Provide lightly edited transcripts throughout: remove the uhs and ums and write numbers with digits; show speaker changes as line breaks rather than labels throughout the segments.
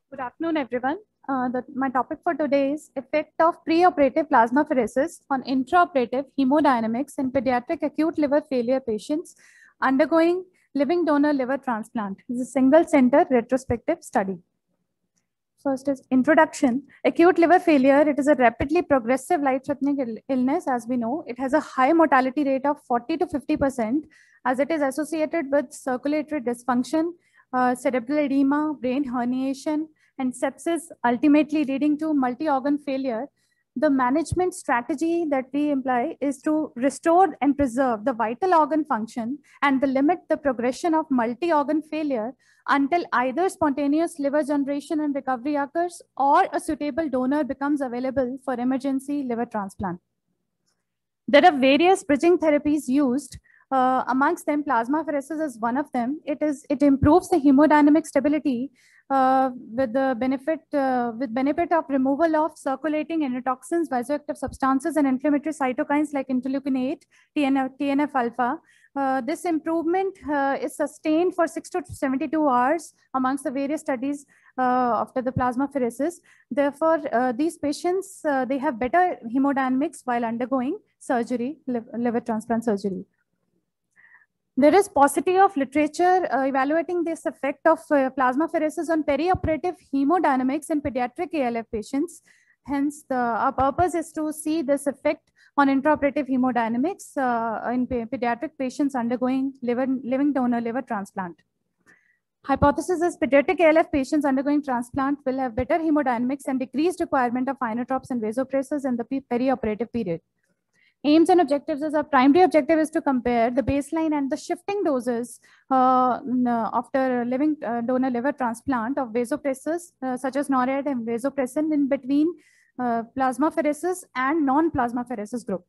Good afternoon, everyone. My topic for today is effect of preoperative plasmapheresis on intraoperative hemodynamics in pediatric acute liver failure patients undergoing living donor liver transplant. This is a single-center retrospective study. First is introduction. Acute liver failure, it is a rapidly progressive life-threatening illness, as we know. It has a high mortality rate of 40 to 50%, as it is associated with circulatory dysfunction, cerebral edema, brain herniation, and sepsis, ultimately leading to multi-organ failure. The management strategy that we imply is to restore and preserve the vital organ function and limit the progression of multi-organ failure until either spontaneous liver generation and recovery occurs or a suitable donor becomes available for emergency liver transplant. There are various bridging therapies used. Amongst them, plasmapheresis is one of them. It improves the hemodynamic stability with benefit of removal of circulating endotoxins, vasoactive substances, and inflammatory cytokines like interleukin 8, TNF alpha. This improvement is sustained for 6 to 72 hours amongst the various studies after the plasmapheresis. Therefore, these patients, they have better hemodynamics while undergoing surgery, liver transplant surgery. There is paucity of literature evaluating this effect of plasmapheresis on perioperative hemodynamics in pediatric ALF patients. Hence, our purpose is to see this effect on intraoperative hemodynamics in pediatric patients undergoing living donor liver transplant. Hypothesis is pediatric ALF patients undergoing transplant will have better hemodynamics and decreased requirement of inotropes and vasopressors in the perioperative period. Aims and objectives is our primary objective is to compare the baseline and the shifting doses after living donor liver transplant of vasopressors such as NORAD and vasopressin in between plasmapheresis and non-plasmapheresis group.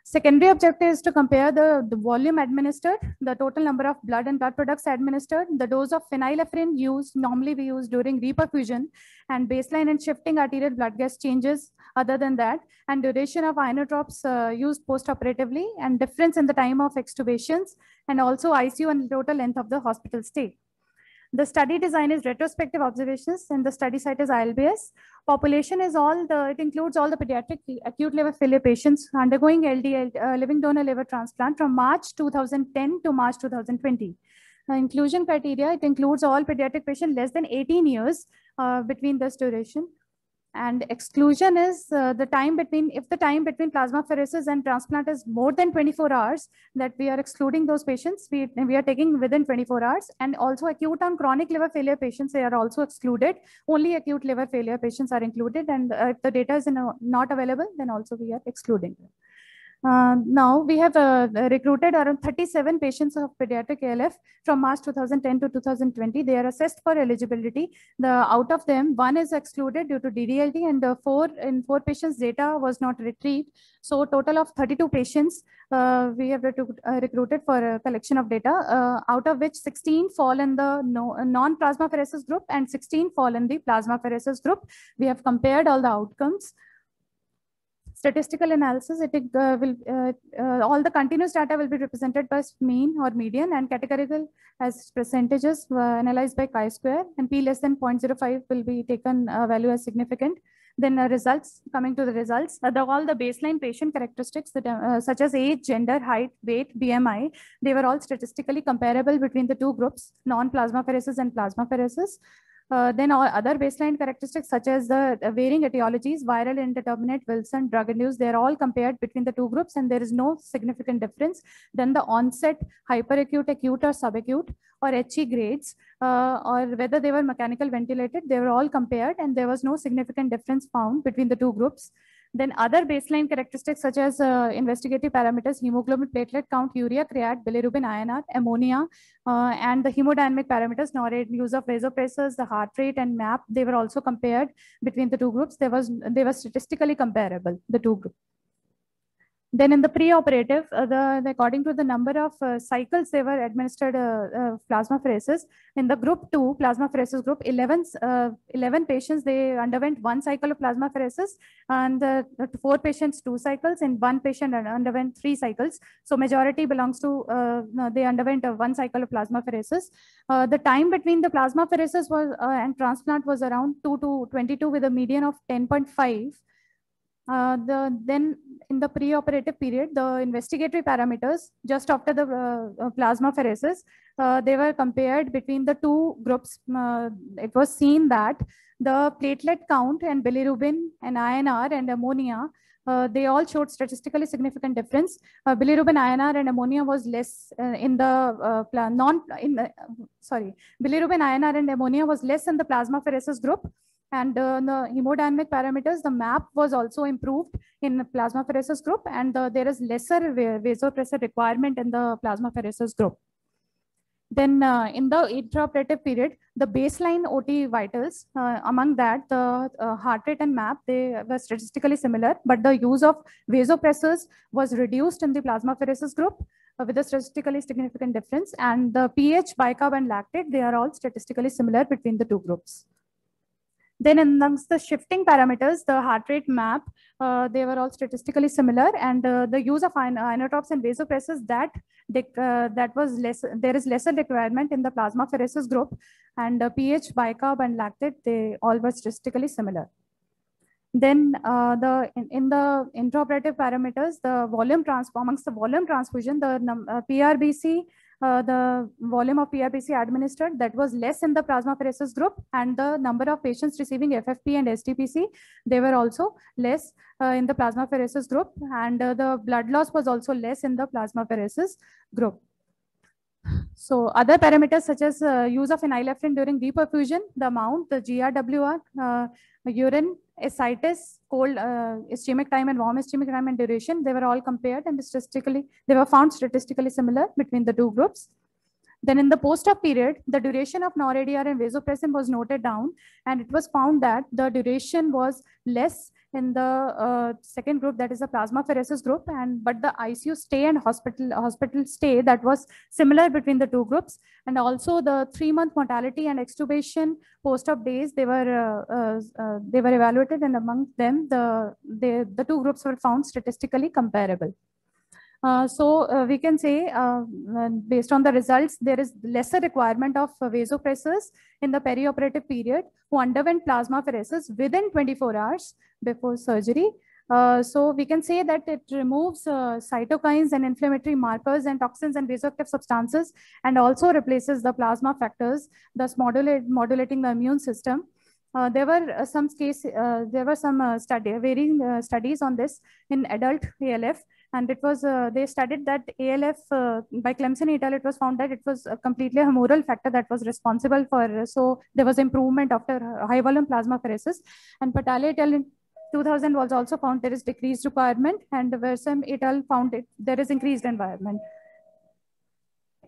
Secondary objective is to compare the volume administered, the total number of blood and blood products administered, the dose of phenylephrine used, normally we use during reperfusion, and baseline and shifting arterial blood gas changes other than that, and duration of inotropes used post-operatively, and difference in the time of extubations, and also ICU and total length of the hospital stay. The study design is retrospective observations, and the study site is ILBS. Population is it includes all the pediatric acute liver failure patients undergoing LDL, living donor liver transplant from March 2010 to March 2020. Inclusion criteria, it includes all pediatric patients less than 18 years between this duration. And exclusion is the time between, if the time between plasmapheresis and transplant is more than 24 hours, that we are excluding those patients. We are taking within 24 hours. And also acute and chronic liver failure patients, they are also excluded. Only acute liver failure patients are included. And if the data is not available, then also we are excluding them. Now we have recruited around 37 patients of pediatric ALF from March 2010 to 2020. They are assessed for eligibility. Out of them, 1 is excluded due to DDLT, and 4 patients data was not retrieved. So total of 32 patients we have recruited for collection of data, out of which 16 fall in the non-plasmapheresis group and 16 fall in the plasmapheresis group. We have compared all the outcomes. Statistical analysis, all the continuous data will be represented by mean or median, and categorical as percentages analyzed by chi-square, and p less than 0.05 will be taken value as significant. Then results, coming to the results, all the baseline patient characteristics that, such as age, gender, height, weight, BMI, they were all statistically comparable between the two groups, non-plasmapheresis and plasmapheresis. Then all other baseline characteristics such as the varying etiologies, viral, indeterminate, Wilson, drug-induced, they're all compared between the two groups, and there is no significant difference. Then the onset, hyperacute, acute, or subacute, or HE grades, or whether they were mechanical ventilated, they were all compared, and there was no significant difference found between the two groups. Then other baseline characteristics such as investigative parameters, hemoglobin, platelet count, urea, creat, bilirubin, INR, ammonia, and the hemodynamic parameters, NORAD, use of vasopressors, the heart rate, and MAP, they were also compared between the two groups. They were statistically comparable, the two groups. Then in the pre-operative, according to the number of cycles they were administered plasmapheresis, in the group 2 plasmapheresis group, 11 patients, they underwent 1 cycle of plasmapheresis, and 4 patients 2 cycles, and 1 patient underwent 3 cycles. So majority belongs to, they underwent 1 cycle of plasmapheresis. The time between the plasmapheresis was and transplant was around 2 to 22 with a median of 10.5. Then in the pre-operative period, the investigatory parameters just after the plasmapheresis, they were compared between the 2 groups. It was seen that the platelet count and bilirubin and INR and ammonia, they all showed statistically significant difference. Bilirubin, INR, and ammonia was less in the bilirubin, INR, and ammonia was less in the plasmapheresis group. And the hemodynamic parameters, the MAP was also improved in the plasmapheresis group, and there is lesser vasopressor requirement in the plasmapheresis group. Then in the intraoperative period, the baseline OT vitals, among that, the heart rate and MAP, they were statistically similar, but the use of vasopressors was reduced in the plasmapheresis group with a statistically significant difference. And the pH, bicarb, and lactate, they are all statistically similar between the 2 groups. Then amongst the shifting parameters, the heart rate, MAP, they were all statistically similar, and the use of inotropes and vasopressors, that was less. There is lesser requirement in the plasmapheresis group, and pH, bicarb, and lactate, they all were statistically similar. Then in the intraoperative parameters, the volume amongst the volume transfusion, the PRBC, the volume of PRBC administered, that was less in the plasmapheresis group, and the number of patients receiving FFP and STPC, they were also less in the plasmapheresis group, and the blood loss was also less in the plasmapheresis group. So other parameters such as use of phenylephrine during reperfusion, the amount, the GRWR, urine, ascites, cold ischemic time and warm ischemic time and duration, they were all compared, and they were found statistically similar between the 2 groups. Then in the post-op period, the duration of NOR-ADR and vasopressin was noted down, and it was found that the duration was less in the second group, that is the plasmapheresis group, but the ICU stay and hospital stay, that was similar between the 2 groups. And also the 3-month mortality and extubation post-op days, they were evaluated, and among them, the 2 groups were found statistically comparable. So we can say, based on the results, there is lesser requirement of vasopressors in the perioperative period who underwent plasmapheresis within 24 hours before surgery. So we can say that it removes cytokines and inflammatory markers and toxins and vasoactive substances, and also replaces the plasma factors, thus modulating the immune system. There were some varying studies on this in adult ALF, and it was they studied that ALF by Clemson et al. It was found that it was completely a humoral factor that was responsible for. So there was improvement after high volume plasmapheresis, and Patale et al. In 2000 was also found there is decreased requirement, and Versam et al. Found there is increased environment.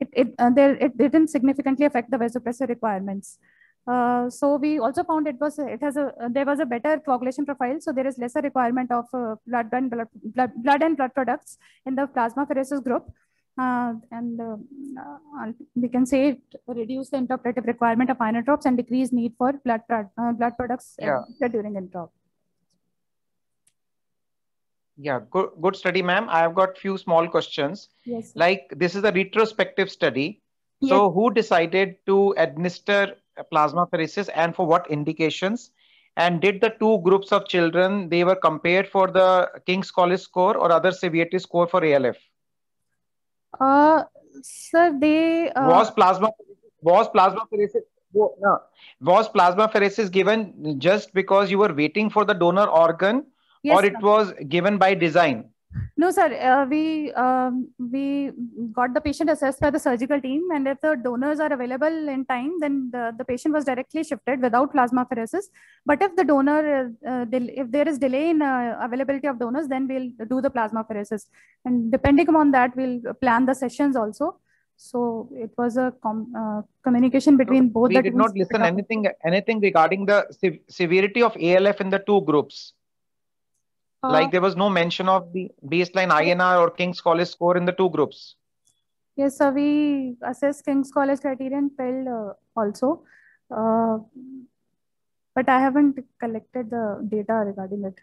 It didn't significantly affect the vasopressor requirements. So we also found there was a better coagulation profile. So there is lesser requirement of blood and blood products in the plasmapheresis group. We can say it reduced the intraoperative requirement of inotropes and decreased need for blood products during intraop.
Yeah, good study, ma'am. I have got few small questions.
Yes.
Like, this is a retrospective study. Yes. So who decided to administer plasmapheresis and for what indications? And did the 2 groups of children, they were compared for the King's College score or other severity score for ALF?
Sir, they
was plasmapheresis given just because you were waiting for the donor organ? Yes, or it was given by design?
No, sir. We got the patient assessed by the surgical team, and if the donors are available in time, then the patient was directly shifted without plasmapheresis. But if the donor, if there is delay in availability of donors, then we'll do the plasmapheresis, and depending upon that, we'll plan the sessions also. So it was a communication between both.
We did not listen anything regarding the severity of ALF in the 2 groups. Like there was no mention of the baseline INR or King's College score in the two groups.
Yes, sir, we assess King's College criterion PEL also, but I haven't collected the data regarding it.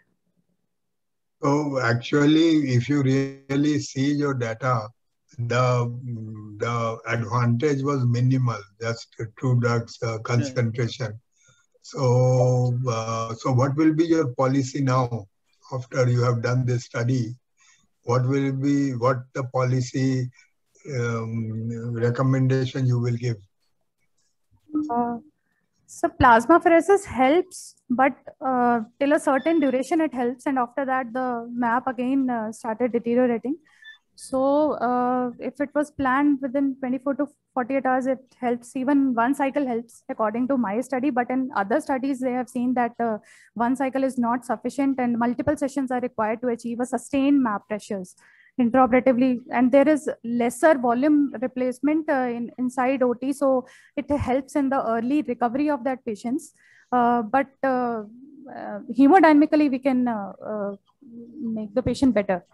So actually, if you really see your data, the advantage was minimal, just two drugs concentration. So, so what will be your policy now after you have done this study? What the policy recommendation you will give?
So plasmapheresis helps, but till a certain duration it helps, and after that the map again started deteriorating. So if it was planned within 24 to 48 hours, it helps. Even one cycle helps according to my study, but in other studies, they have seen that one cycle is not sufficient and multiple sessions are required to achieve a sustained map pressures intraoperatively. And there is lesser volume replacement inside OT. So it helps in the early recovery of that patients. But hemodynamically, we can make the patient better.